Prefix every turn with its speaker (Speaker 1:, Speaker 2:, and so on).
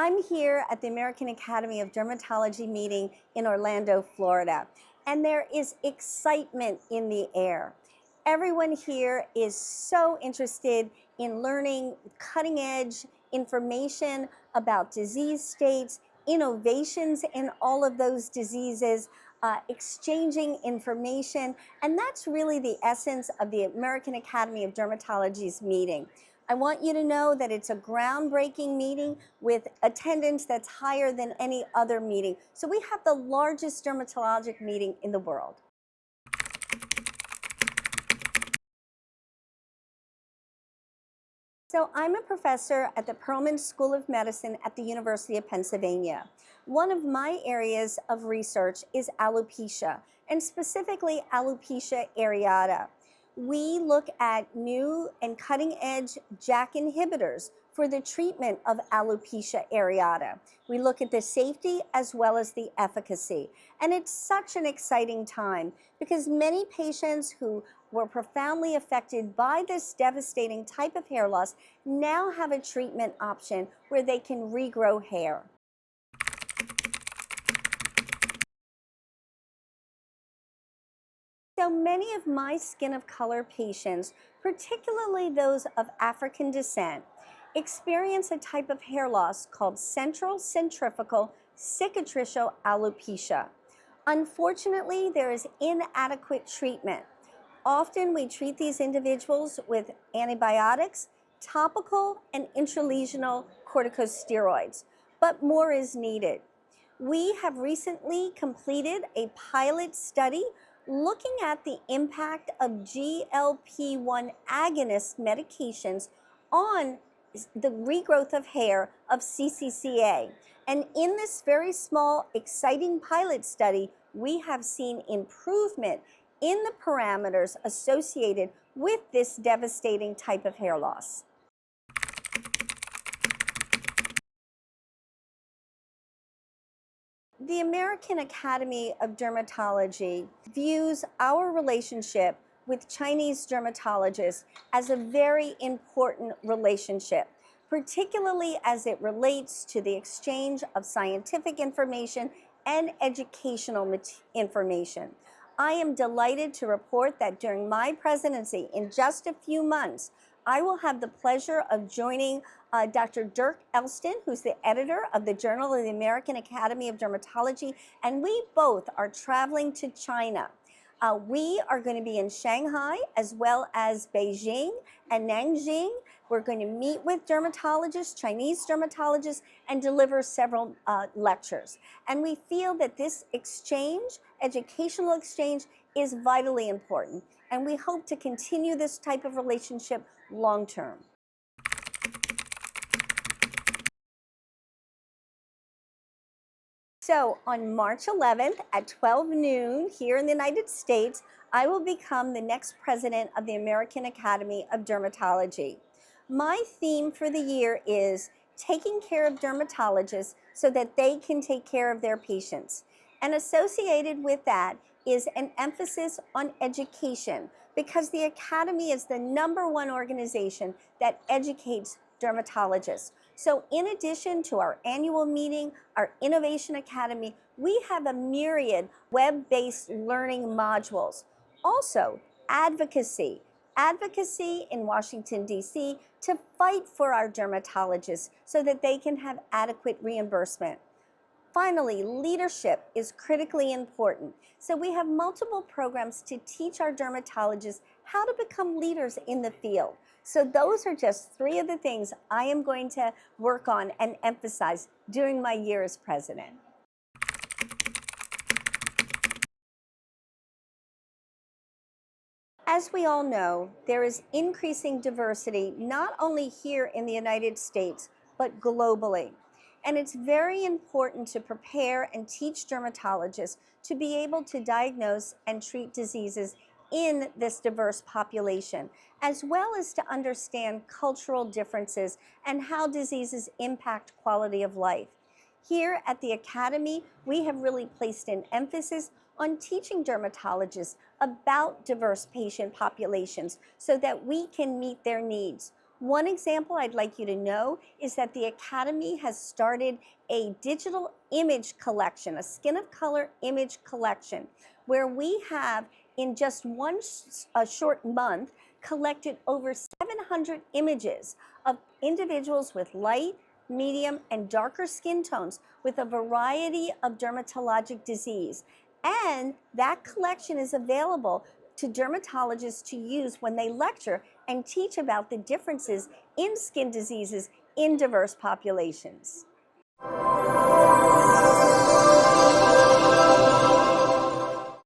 Speaker 1: I'm here at the American Academy of Dermatology meeting in Orlando, Florida, and there is excitement in the air. Everyone here is so interested in learning cutting edge information about disease states, innovations in all of those diseases, exchanging information, and that's really the essence of the American Academy of Dermatology's meeting. I want you to know that it's a groundbreaking meeting with attendance that's higher than any other meeting. So we have the largest dermatologic meeting in the world. So I'm a professor at the Perelman School of Medicine at the University of Pennsylvania. One of my areas of research is alopecia, and specifically alopecia areata. We look at new and cutting-edge JAK inhibitors for the treatment of alopecia areata. We look at the safety as well as the efficacy. And it's such an exciting time because many patients who were profoundly affected by this devastating type of hair loss now have a treatment option where they can regrow hair. So many of my skin of color patients, particularly those of African descent, experience a type of hair loss called central centrifugal cicatricial alopecia. Unfortunately, there is inadequate treatment. Often we treat these individuals with antibiotics, topical and intralesional corticosteroids, but more is needed. We have recently completed a pilot study looking at the impact of GLP-1 agonist medications on the regrowth of hair of CCCA. And in this very small, exciting pilot study, we have seen improvement in the parameters associated with this devastating type of hair loss. The American Academy of Dermatology views our relationship with Chinese dermatologists as a very important relationship, particularly as it relates to the exchange of scientific information and educational information. I am delighted to report that during my presidency, in just a few months, I will have the pleasure of joining Dr. Dirk Elston, who's the editor of the Journal of the American Academy of Dermatology, and we both are traveling to China. We are going to be in Shanghai as well as Beijing and Nanjing. We're going to meet with dermatologists, Chinese dermatologists, and deliver several lectures. And we feel that this exchange, educational exchange, is vitally important. And we hope to continue this type of relationship long term. So on March 11th at 12 noon here in the United States, I will become the next president of the American Academy of Dermatology. My theme for the year is taking care of dermatologists so that they can take care of their patients. And associated with that is an emphasis on education, because the Academy is the #1 organization that educates dermatologists. So in addition to our annual meeting, our Innovation Academy, we have a myriad web-based learning modules. Also, advocacy in Washington, D.C. to fight for our dermatologists so that they can have adequate reimbursement. Finally, leadership is critically important. So we have multiple programs to teach our dermatologists how to become leaders in the field. So those are just 3 of the things I am going to work on and emphasize during my year as president. As we all know, there is increasing diversity not only here in the United States, but globally. And it's very important to prepare and teach dermatologists to be able to diagnose and treat diseases in this diverse population, as well as to understand cultural differences and how diseases impact quality of life. Here at the Academy, we have really placed an emphasis on teaching dermatologists about diverse patient populations so that we can meet their needs. One example I'd like you to know is that the Academy has started a digital image collection, a skin of color image collection, where we have, in just one short month, collected over 700 images of individuals with light, medium, and darker skin tones with a variety of dermatologic disease. And that collection is available to dermatologists to use when they lecture and teach about the differences in skin diseases in diverse populations.